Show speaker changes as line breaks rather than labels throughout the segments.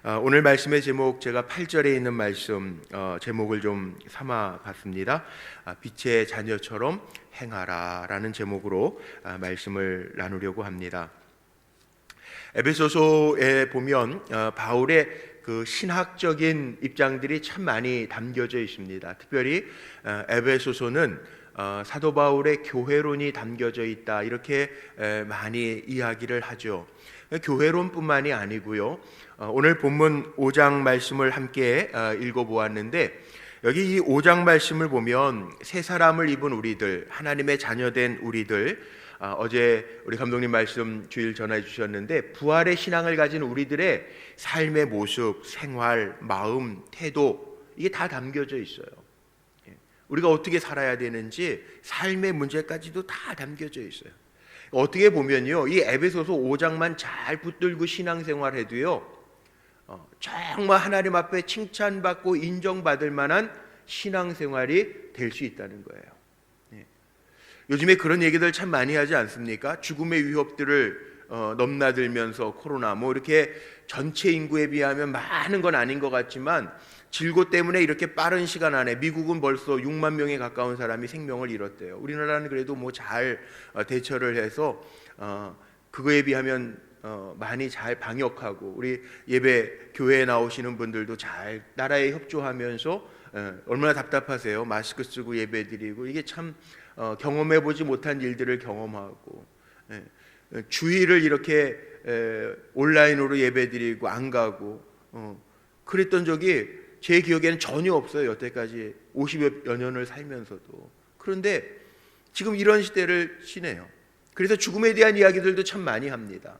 오늘 말씀의 제목, 제가 8절에 있는 말씀 제목을 좀 삼아 봤습니다. 빛의 자녀처럼 행하라 라는 제목으로 말씀을 나누려고 합니다. 에베소서에 보면 바울의 그 신학적인 입장들이 참 많이 담겨져 있습니다. 특별히 에베소서는 사도 바울의 교회론이 담겨져 있다, 이렇게 많이 이야기를 하죠. 교회론뿐만이 아니고요, 오늘 본문 5장 말씀을 함께 읽어보았는데, 여기 이 5장 말씀을 보면 새 사람을 입은 우리들, 하나님의 자녀된 우리들, 어제 우리 감독님 말씀 주일 전해 주셨는데, 부활의 신앙을 가진 우리들의 삶의 모습, 생활, 마음, 태도, 이게 다 담겨져 있어요. 우리가 어떻게 살아야 되는지 삶의 문제까지도 다 담겨져 있어요. 어떻게 보면요, 이 에베소서 5장만 잘 붙들고 신앙생활해도요, 정말 하나님 앞에 칭찬받고 인정받을 만한 신앙생활이 될 수 있다는 거예요. 요즘에 그런 얘기들 참 많이 하지 않습니까? 죽음의 위협들을 넘나들면서 코로나 이렇게 전체 인구에 비하면 많은 건 아닌 것 같지만, 질고 때문에 이렇게 빠른 시간 안에 미국은 벌써 6만 명에 가까운 사람이 생명을 잃었대요. 우리나라는 그래도 잘 대처를 해서 그거에 비하면 많이 잘 방역하고, 우리 예배 교회에 나오시는 분들도 잘 나라에 협조하면서, 얼마나 답답하세요. 마스크 쓰고 예배 드리고, 이게 참 경험해보지 못한 일들을 경험하고, 주일을 이렇게 온라인으로 예배 드리고 안 가고, 그랬던 적이 제 기억에는 전혀 없어요. 여태까지 50여 년을 살면서도. 그런데 지금 이런 시대를 지내요. 그래서 죽음에 대한 이야기들도 참 많이 합니다.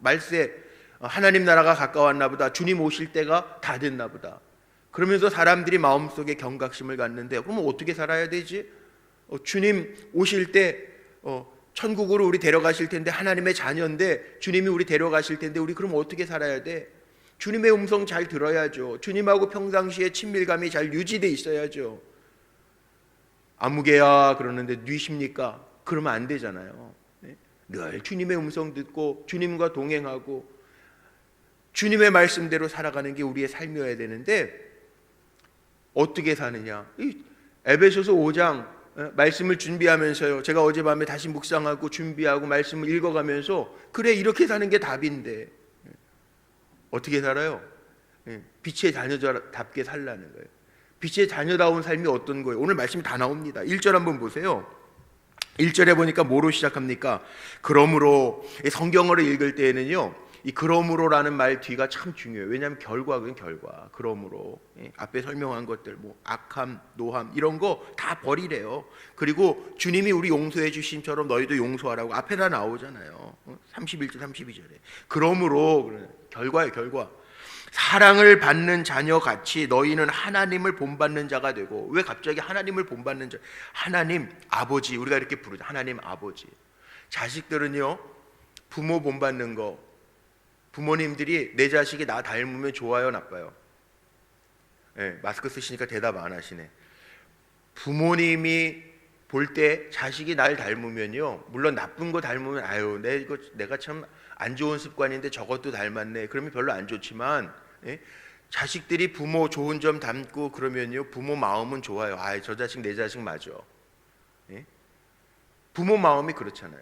말세, 하나님 나라가 가까웠나 보다, 주님 오실 때가 다 됐나 보다. 그러면서 사람들이 마음속에 경각심을 갖는데, 그럼 어떻게 살아야 되지? 주님 오실 때 천국으로 우리 데려가실 텐데, 하나님의 자녀인데 주님이 우리 데려가실 텐데, 우리 그럼 어떻게 살아야 돼? 주님의 음성 잘 들어야죠. 주님하고 평상시에 친밀감이 잘 유지돼 있어야죠. 아무개야 그러는데 뉘십니까? 그러면 안 되잖아요. 늘 주님의 음성 듣고 주님과 동행하고 주님의 말씀대로 살아가는 게 우리의 삶이어야 되는데, 어떻게 사느냐? 에베소서 5장 말씀을 준비하면서요, 제가 어젯밤에 다시 묵상하고 준비하고 말씀을 읽어가면서, 그래, 이렇게 사는 게 답인데 어떻게 살아요? 빛의 자녀답게 살라는 거예요. 빛의 자녀다운 삶이 어떤 거예요? 오늘 말씀이 다 나옵니다. 1절 한번 보세요. 1절에 보니까 뭐로 시작합니까? 그러므로. 성경어를 읽을 때에는요, 이 그러므로라는 말 뒤가 참 중요해요. 왜냐하면 결과는 결과. 그러므로 앞에 설명한 것들, 악함, 노함 이런 거 다 버리래요. 그리고 주님이 우리 용서해 주심처럼 너희도 용서하라고 앞에 다 나오잖아요. 31절 32절에 그러므로, 결과예요. 결과. 사랑을 받는 자녀같이 너희는 하나님을 본받는 자가 되고. 왜 갑자기 하나님을 본받는 자? 하나님 아버지, 우리가 이렇게 부르죠. 하나님 아버지. 자식들은요, 부모 본받는 거, 부모님들이 내 자식이 나 닮으면 좋아요, 나빠요? 마스크 쓰시니까 대답 안 하시네. 부모님이 볼 때 자식이 날 닮으면요, 물론 나쁜 거 닮으면 내가 참 안 좋은 습관인데 저것도 닮았네, 그러면 별로 안 좋지만, 자식들이 부모 좋은 점 닮고 그러면요, 부모 마음은 좋아요. 저 자식 내 자식 맞아. 부모 마음이 그렇잖아요.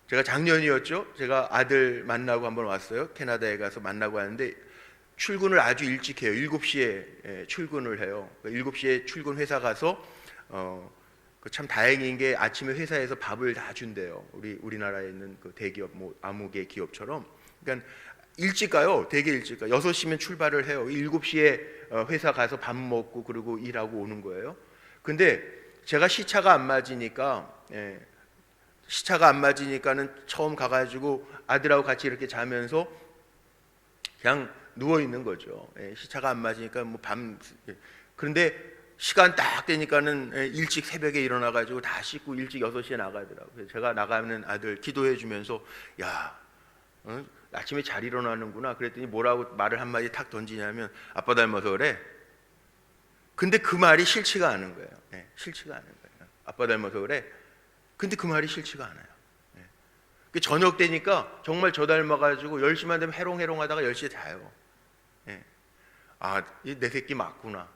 제가 작년이었죠. 제가 아들 만나고 한번 왔어요. 캐나다에 가서 만나고 왔는데, 출근을 아주 일찍 해요. 7시에 출근을 해요. 7시에 출근 회사 가서 참 다행인 게 아침에 회사에서 밥을 다 준대요. 우리나라에 있는 그 대기업, 아무개 기업처럼. 그러니까 일찍 가요. 되게 일찍 가요. 6시면 출발을 해요. 7시에 회사 가서 밥 먹고 그리고 일하고 오는 거예요. 근데 제가 시차가 안 맞으니까는 처음 가가지고 아들하고 같이 이렇게 자면서 그냥 누워 있는 거죠. 시차가 안 맞으니까 그런데 시간 딱 되니까는 일찍 새벽에 일어나가지고 다 씻고 일찍 6시에 나가더라고요. 제가 나가면 아들 기도해 주면서, 야, 아침에 잘 일어나는구나. 그랬더니 뭐라고 말을 한마디 탁 던지냐면, 아빠 닮아서 그래. 근데 그 말이 싫지가 않은 거예요. 싫지가 않은 거예요. 아빠 닮아서 그래. 근데 그 말이 싫지가 않아요. 그 저녁 되니까 정말 저 닮아가지고 10시만 되면 해롱해롱하다가 10시에 자요. 예. 아, 내 새끼 맞구나.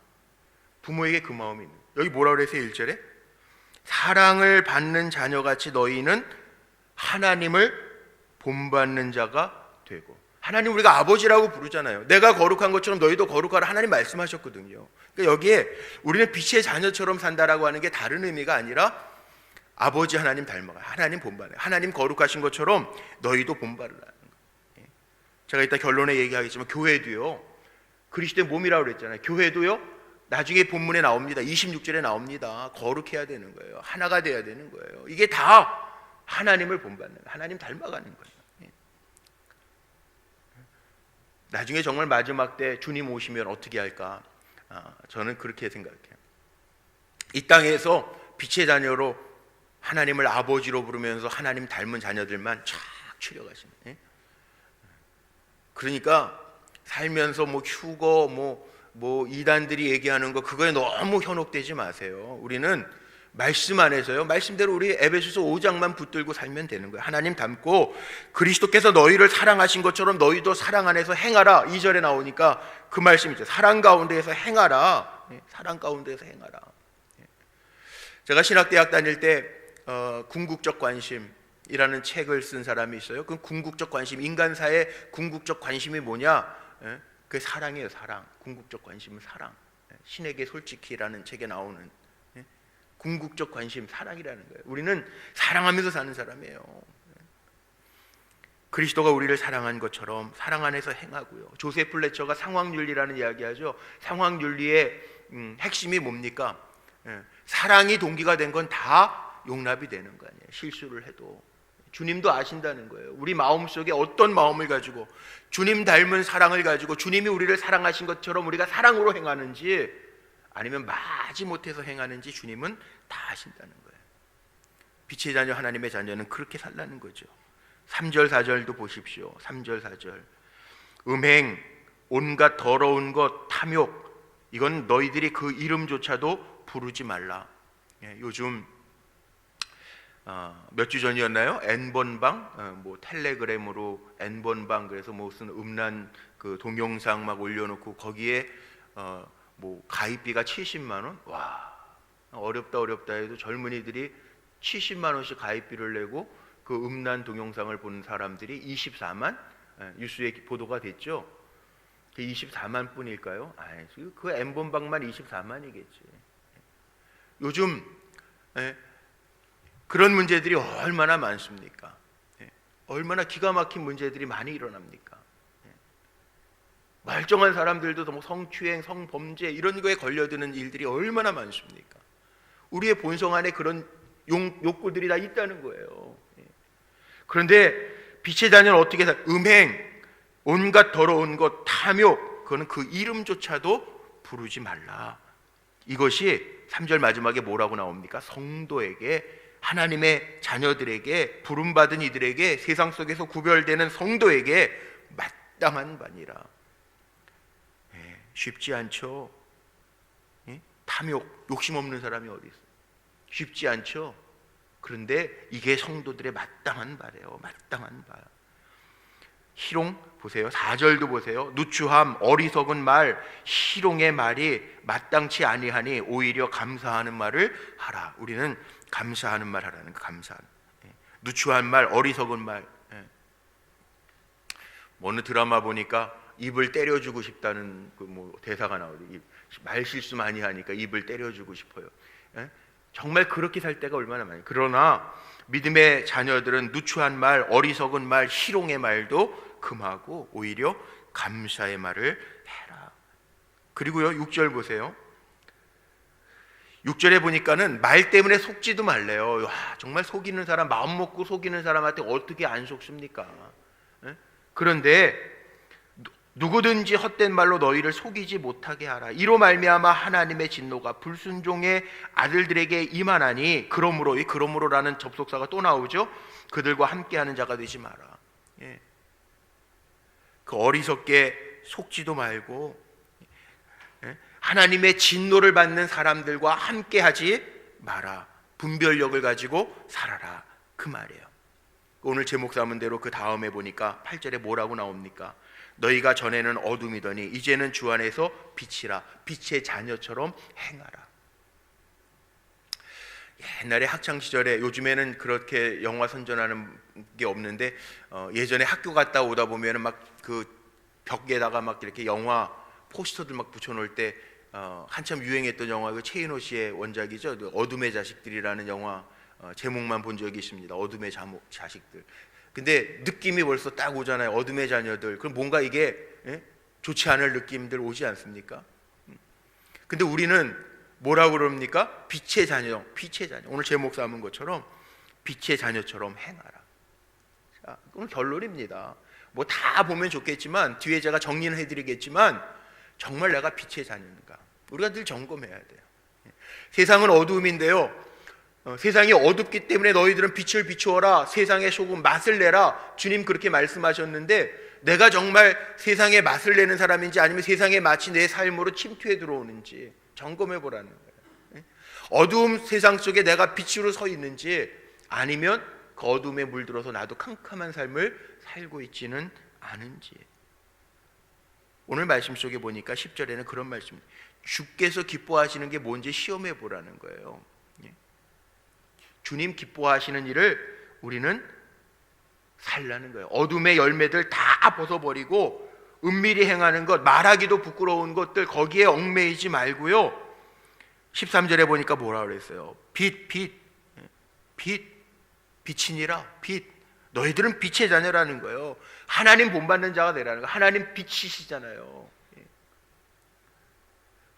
부모에게 그 마음이 있는. 여기 뭐라 그랬어요? 1절에 사랑을 받는 자녀같이 너희는 하나님을 본받는 자가 되고. 하나님 우리가 아버지라고 부르잖아요. 내가 거룩한 것처럼 너희도 거룩하라 하나님 말씀하셨거든요. 그러니까 여기에 우리는 빛의 자녀처럼 산다라고 하는 게 다른 의미가 아니라 아버지 하나님 닮아가, 하나님 본받아, 하나님 거룩하신 것처럼 너희도 본받으라는 거예요. 제가 이따 결론에 얘기하겠지만 교회도요, 그리스도의 몸이라고 그랬잖아요. 교회도요, 나중에 본문에 나옵니다. 26절에 나옵니다. 거룩해야 되는 거예요. 하나가 돼야 되는 거예요. 이게 다 하나님을 본받는 거예요. 하나님 닮아가는 거예요. 나중에 정말 마지막 때 주님 오시면 어떻게 할까? 저는 그렇게 생각해요. 이 땅에서 빛의 자녀로 하나님을 아버지로 부르면서 하나님 닮은 자녀들만 쫙 추려가시는. 그러니까 살면서 뭐 휴거 뭐 이단들이 얘기하는 거 그거에 너무 현혹되지 마세요. 우리는 말씀 안에서요, 말씀대로 우리 에베소서 5장만 붙들고 살면 되는 거예요. 하나님 닮고 그리스도께서 너희를 사랑하신 것처럼 너희도 사랑 안에서 행하라. 2절에 나오니까 그 말씀이죠. 사랑 가운데에서 행하라. 사랑 가운데에서 행하라. 제가 신학대학 다닐 때 궁극적 관심이라는 책을 쓴 사람이 있어요. 그 궁극적 관심, 인간사의 궁극적 관심이 뭐냐? 그게 사랑이에요. 사랑. 궁극적 관심은 사랑. 신에게 솔직히라는 책에 나오는 궁극적 관심, 사랑이라는 거예요. 우리는 사랑하면서 사는 사람이에요. 그리스도가 우리를 사랑한 것처럼 사랑 안에서 행하고요. 조세 플래처가 상황윤리라는 이야기하죠. 상황윤리의 핵심이 뭡니까? 사랑이 동기가 된 건 다 용납이 되는 거 아니에요. 실수를 해도 주님도 아신다는 거예요. 우리 마음속에 어떤 마음을 가지고 주님 닮은 사랑을 가지고 주님이 우리를 사랑하신 것처럼 우리가 사랑으로 행하는지 아니면 마지 못해서 행하는지 주님은 다 아신다는 거예요. 빛의 자녀, 하나님의 자녀는 그렇게 살라는 거죠. 3절 4절도 보십시오. 3절 4절 음행, 온갖 더러운 것, 탐욕, 이건 너희들이 그 이름조차도 부르지 말라. 요즘 몇 주 전이었나요? N번방, 뭐 텔레그램으로 N번방, 그래서 무슨 음란 그 동영상 막 올려놓고 거기에 뭐 가입비가 70만 원. 와, 어렵다 해도 젊은이들이 70만 원씩 가입비를 내고 그 음란 동영상을 보는 사람들이 24만, 뉴스에 보도가 됐죠. 24만 뿐일까요? 그 N번방만 24만이겠지. 요즘 그런 문제들이 얼마나 많습니까? 얼마나 기가 막힌 문제들이 많이 일어납니까? 멀쩡한 사람들도 뭐 성추행, 성범죄 이런 거에 걸려드는 일들이 얼마나 많습니까? 우리의 본성 안에 그런 욕구들이 다 있다는 거예요. 그런데 빛의 자녀는 어떻게 음행, 온갖 더러운 것, 탐욕, 그거는 그 이름조차도 부르지 말라. 이것이 3절 마지막에 뭐라고 나옵니까? 성도에게, 하나님의 자녀들에게, 부름받은 이들에게, 세상 속에서 구별되는 성도에게 마땅한 바니라. 쉽지 않죠. 탐욕, 욕심 없는 사람이 어디 있어요? 쉽지 않죠. 그런데 이게 성도들의 마땅한 바래요. 마땅한 바. 희롱 보세요. 4절도 보세요. 누추함, 어리석은 말, 희롱의 말이 마땅치 아니하니 오히려 감사하는 말을 하라. 우리는 감사하는 말 하라는 거. 감사하는. 누추한 말, 어리석은 말. 어느 드라마 보니까 입을 때려주고 싶다는 그 뭐 대사가 나오죠. 말 실수 많이 하니까 입을 때려주고 싶어요. 정말 그렇게 살 때가 얼마나 많아요. 그러나 믿음의 자녀들은 누추한 말, 어리석은 말, 희롱의 말도 금하고 오히려 감사의 말을 해라. 그리고요 6절 보세요. 6절에 보니까는 말 때문에 속지도 말래요. 와, 정말 속이는 사람, 마음 먹고 속이는 사람한테 어떻게 안 속습니까? 그런데 누구든지 헛된 말로 너희를 속이지 못하게 하라. 이로 말미암아 하나님의 진노가 불순종의 아들들에게 임하나니 그러므로라는 접속사가 또 나오죠. 그들과 함께하는 자가 되지 마라. 그 어리석게 속지도 말고 하나님의 진노를 받는 사람들과 함께하지 마라. 분별력을 가지고 살아라. 그 말이에요. 오늘 제목 삼은 대로 그 다음에 보니까 8절에 뭐라고 나옵니까? 너희가 전에는 어둠이더니 이제는 주 안에서 빛이라. 빛의 자녀처럼 행하라. 옛날에 학창 시절에, 요즘에는 그렇게 영화 선전하는 게 없는데 예전에 학교 갔다 오다 보면은 막 그 벽에다가 막 이렇게 영화 포스터들 막 붙여놓을 때 한참 유행했던 영화, 그 최인호 씨의 원작이죠. 어둠의 자식들이라는 영화 제목만 본 적이 있습니다. 어둠의 자식들. 근데 느낌이 벌써 딱 오잖아요. 어둠의 자녀들. 그럼 뭔가 이게 좋지 않을 느낌들 오지 않습니까? 근데 우리는 뭐라고 그럽니까? 빛의 자녀, 빛의 자녀. 오늘 제목 삼은 것처럼 빛의 자녀처럼 행하라. 자, 오늘 결론입니다. 뭐 다 보면 좋겠지만 뒤에 제가 정리는 해드리겠지만 정말 내가 빛의 자녀인가? 우리가 늘 점검해야 돼요. 세상은 어두움인데요. 세상이 어둡기 때문에 너희들은 빛을 비추어라. 세상의 소금 맛을 내라. 주님 그렇게 말씀하셨는데 내가 정말 세상의 맛을 내는 사람인지 아니면 세상의 맛이 내 삶으로 침투해 들어오는지 점검해 보라는 거예요. 어두움 세상 속에 내가 빛으로 서 있는지 아니면 그 어둠에 물들어서 나도 캄캄한 삶을 살고 있지는 않은지. 오늘 말씀 속에 보니까 10절에는 그런 말씀입니다. 주께서 기뻐하시는 게 뭔지 시험해 보라는 거예요. 주님 기뻐하시는 일을 우리는 살라는 거예요. 어둠의 열매들 다 벗어버리고 은밀히 행하는 것, 말하기도 부끄러운 것들 거기에 얽매이지 말고요. 13절에 보니까 뭐라 그랬어요? 빛이니라. 빛. 너희들은 빛의 자녀라는 거예요. 하나님 본받는 자가 되라는 거예요. 하나님 빛이시잖아요.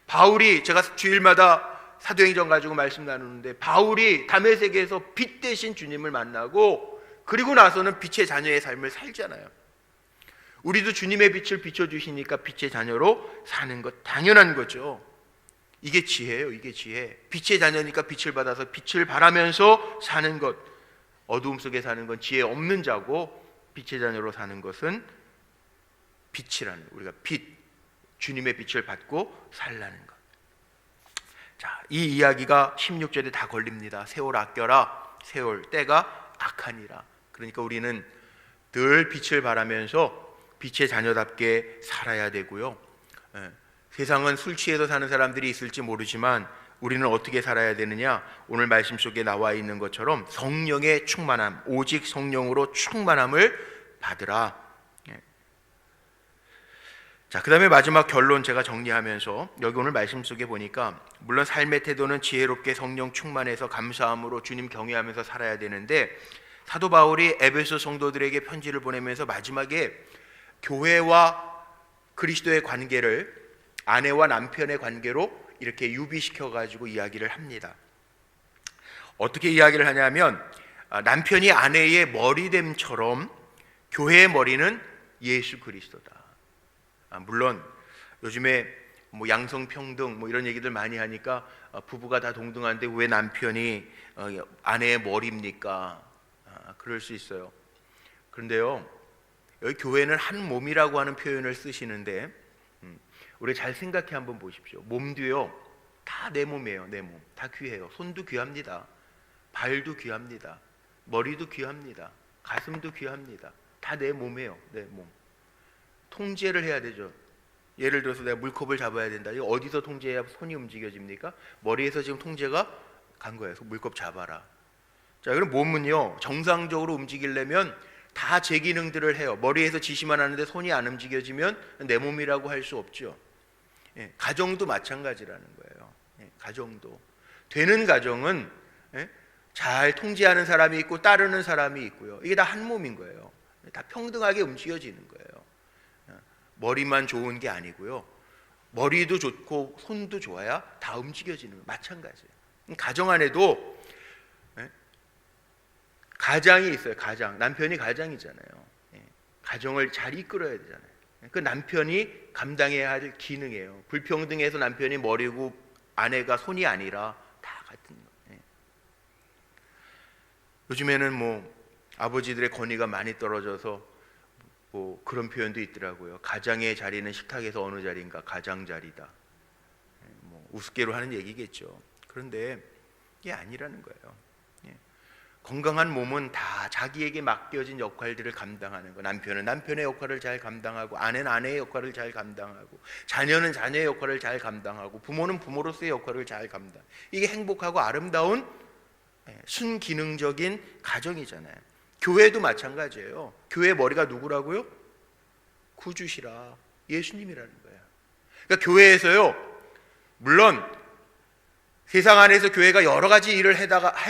바울이, 제가 주일마다 사도행전 가지고 말씀 나누는데 바울이 다메섹에서 빛 대신 주님을 만나고 그리고 나서는 빛의 자녀의 삶을 살잖아요. 우리도 주님의 빛을 비춰주시니까 빛의 자녀로 사는 것 당연한 거죠. 이게 지혜예요. 이게 지혜. 빛의 자녀니까 빛을 받아서 빛을 바라면서 사는 것. 어두움 속에 사는 건 지혜 없는 자고 빛의 자녀로 사는 것은 빛이라는, 우리가 빛, 주님의 빛을 받고 살라는 것. 자, 이 이야기가 16절에 다 걸립니다. 세월 아껴라. 세월, 때가 악하니라. 그러니까 우리는 늘 빛을 바라면서 빛의 자녀답게 살아야 되고요. 세상은 술 취해서 사는 사람들이 있을지 모르지만 우리는 어떻게 살아야 되느냐? 오늘 말씀 속에 나와 있는 것처럼 성령의 충만함, 오직 성령으로 충만함을 받으라. 자, 그 다음에 마지막 결론 제가 정리하면서 여기 오늘 말씀 속에 보니까 물론 삶의 태도는 지혜롭게 성령 충만해서 감사함으로 주님 경외하면서 살아야 되는데 사도 바울이 에베소 성도들에게 편지를 보내면서 마지막에 교회와 그리스도의 관계를 아내와 남편의 관계로 이렇게 유비시켜 가지고 이야기를 합니다. 어떻게 이야기를 하냐면 남편이 아내의 머리됨처럼 교회의 머리는 예수 그리스도다. 물론 요즘에 뭐 양성평등 뭐 이런 얘기들 많이 하니까 부부가 다 동등한데 왜 남편이 아내의 머리입니까? 그럴 수 있어요. 그런데요, 여기 교회는 한 몸이라고 하는 표현을 쓰시는데 우리 잘 생각해 한번 보십시오. 몸도요, 다 내 몸이에요. 내 몸, 다 귀해요. 손도 귀합니다. 발도 귀합니다. 머리도 귀합니다. 가슴도 귀합니다. 다 내 몸이에요. 내 몸. 통제를 해야 되죠. 예를 들어서 내가 물컵을 잡아야 된다. 이거 어디서 통제해야 손이 움직여집니까? 머리에서 지금 통제가 간 거예요. 물컵 잡아라. 자, 그럼 몸은요, 정상적으로 움직이려면 다 제 기능들을 해요. 머리에서 지시만 하는데 손이 안 움직여지면 내 몸이라고 할 수 없죠. 가정도 마찬가지라는 거예요. 가정도 되는 가정은 잘 통제하는 사람이 있고 따르는 사람이 있고요. 이게 다 한 몸인 거예요. 다 평등하게 움직여지는 거예요. 머리만 좋은 게 아니고요. 머리도 좋고 손도 좋아야 다 움직여지는 거예요. 마찬가지예요. 가정 안에도 가장이 있어요. 가장. 남편이 가장이잖아요. 가정을 잘 이끌어야 되잖아요. 그 남편이 감당해야 할 기능이에요. 불평등해서 남편이 머리고 아내가 손이 아니라 다 같은 거예요. 요즘에는 뭐 아버지들의 권위가 많이 떨어져서 뭐 그런 표현도 있더라고요. 가장의 자리는 식탁에서 어느 자리인가? 가장 자리다. 뭐 우습게로 하는 얘기겠죠. 그런데 이게 아니라는 거예요. 건강한 몸은 다 자기에게 맡겨진 역할들을 감당하는 거. 남편은 남편의 역할을 잘 감당하고, 아내는 아내의 역할을 잘 감당하고, 자녀는 자녀의 역할을 잘 감당하고, 부모는 부모로서의 역할을 잘 감당. 이게 행복하고 아름다운 순기능적인 가정이잖아요. 교회도 마찬가지예요. 교회 머리가 누구라고요? 구주시라 예수님이라는 거예요. 그러니까 교회에서요, 물론 세상 안에서 교회가 여러 가지 일을 해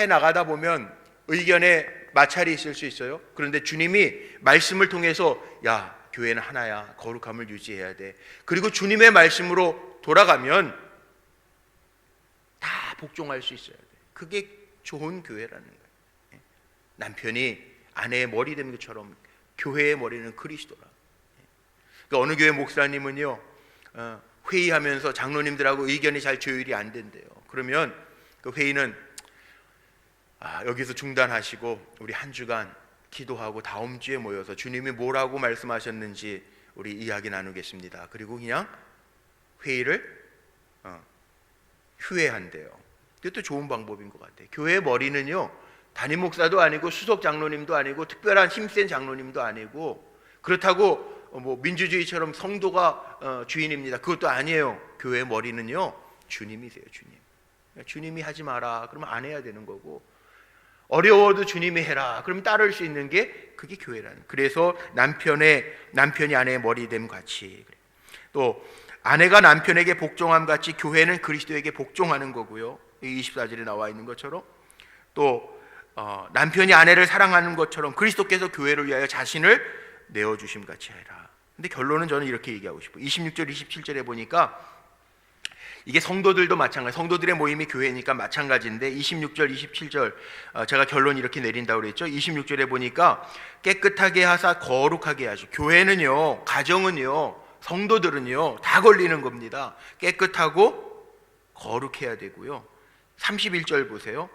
나가다 보면 의견에 마찰이 있을 수 있어요. 그런데 주님이 말씀을 통해서 야, 교회는 하나야, 거룩함을 유지해야 돼, 그리고 주님의 말씀으로 돌아가면 다 복종할 수 있어야 돼. 그게 좋은 교회라는 거예요. 남편이 아내의 머리 되는 것처럼 교회의 머리는 그리스도라. 그러니까 어느 교회 목사님은요, 회의하면서 장로님들하고 의견이 잘 조율이 안 된대요. 그러면 그 회의는 여기서 중단하시고 우리 한 주간 기도하고 다음 주에 모여서 주님이 뭐라고 말씀하셨는지 우리 이야기 나누겠습니다. 그리고 그냥 회의를 휴회한대요. 이것도 좋은 방법인 것 같아요. 교회의 머리는요, 담임 목사도 아니고 수석 장로님도 아니고 특별한 힘센 장로님도 아니고, 그렇다고 뭐 민주주의처럼 성도가 주인입니다, 그것도 아니에요. 교회의 머리는요, 주님이세요. 주님이 하지 마라 그러면 안 해야 되는 거고, 어려워도 주님이 해라 그러면 따를 수 있는 게 그게 교회라는. 그래서 남편이 아내의 머리됨 같이, 또 아내가 남편에게 복종함 같이 교회는 그리스도에게 복종하는 거고요. 24절에 나와 있는 것처럼, 또 남편이 아내를 사랑하는 것처럼 그리스도께서 교회를 위하여 자신을 내어주심 같이 해라. 근데 결론은 저는 이렇게 얘기하고 싶어요. 26절 27절에 보니까 이게 성도들도 마찬가지, 성도들의 모임이 교회니까 마찬가지인데 26절 27절 제가 결론 이렇게 내린다고 그랬죠. 26절에 보니까 깨끗하게 하사 거룩하게 하시. 교회는요, 가정은요, 성도들은요 다 걸리는 겁니다. 깨끗하고 거룩해야 되고요. 31절 보세요.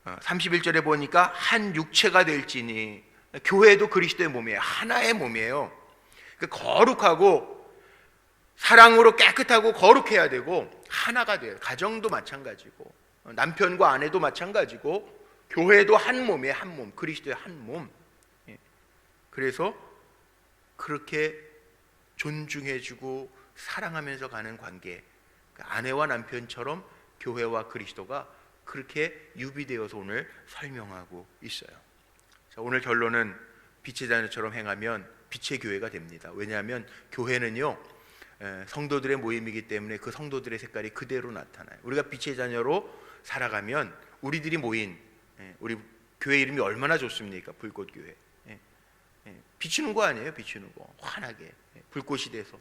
31절에 보니까 한 육체가 될지니, 교회도 그리스도의 몸이에요. 하나의 몸이에요. 거룩하고 사랑으로 깨끗하고 거룩해야 되고 하나가 돼요. 가정도 마찬가지고 남편과 아내도 마찬가지고 교회도 한 몸이에요. 한 몸, 그리스도의 한 몸. 그래서 그렇게 존중해주고 사랑하면서 가는 관계, 아내와 남편처럼 교회와 그리스도가 그렇게 유비되어서 오늘 설명하고 있어요. 자, 오늘 결론은 빛의 자녀처럼 행하면 빛의 교회가 됩니다. 왜냐하면 교회는요, 성도들의 모임이기 때문에 그 성도들의 색깔이 그대로 나타나요. 우리가 빛의 자녀로 살아가면 우리들이 모인 우리 교회 이름이 얼마나 좋습니까? 불꽃교회. 비추는 거 아니에요? 비추는 거 환하게 불꽃이 돼서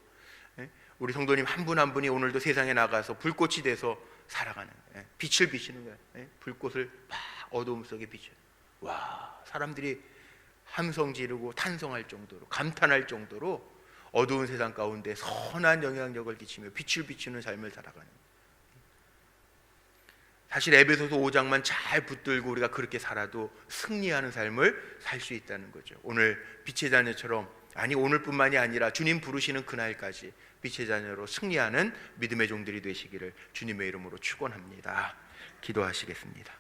우리 성도님 한 분 한 분이 오늘도 세상에 나가서 불꽃이 돼서 살아가는 거예요. 빛을 비추는 거예요. 불꽃을 막 어두움 속에 비춰. 와, 사람들이 함성 지르고 탄성할 정도로, 감탄할 정도로 어두운 세상 가운데 선한 영향력을 끼치며 빛을 비추는 삶을 살아가는. 사실 에베소서 5장만 잘 붙들고 우리가 그렇게 살아도 승리하는 삶을 살 수 있다는 거죠. 오늘 빛의 자녀처럼, 아니 오늘뿐만이 아니라 주님 부르시는 그날까지 빛의 자녀로 승리하는 믿음의 종들이 되시기를 주님의 이름으로 축원합니다. 기도하시겠습니다.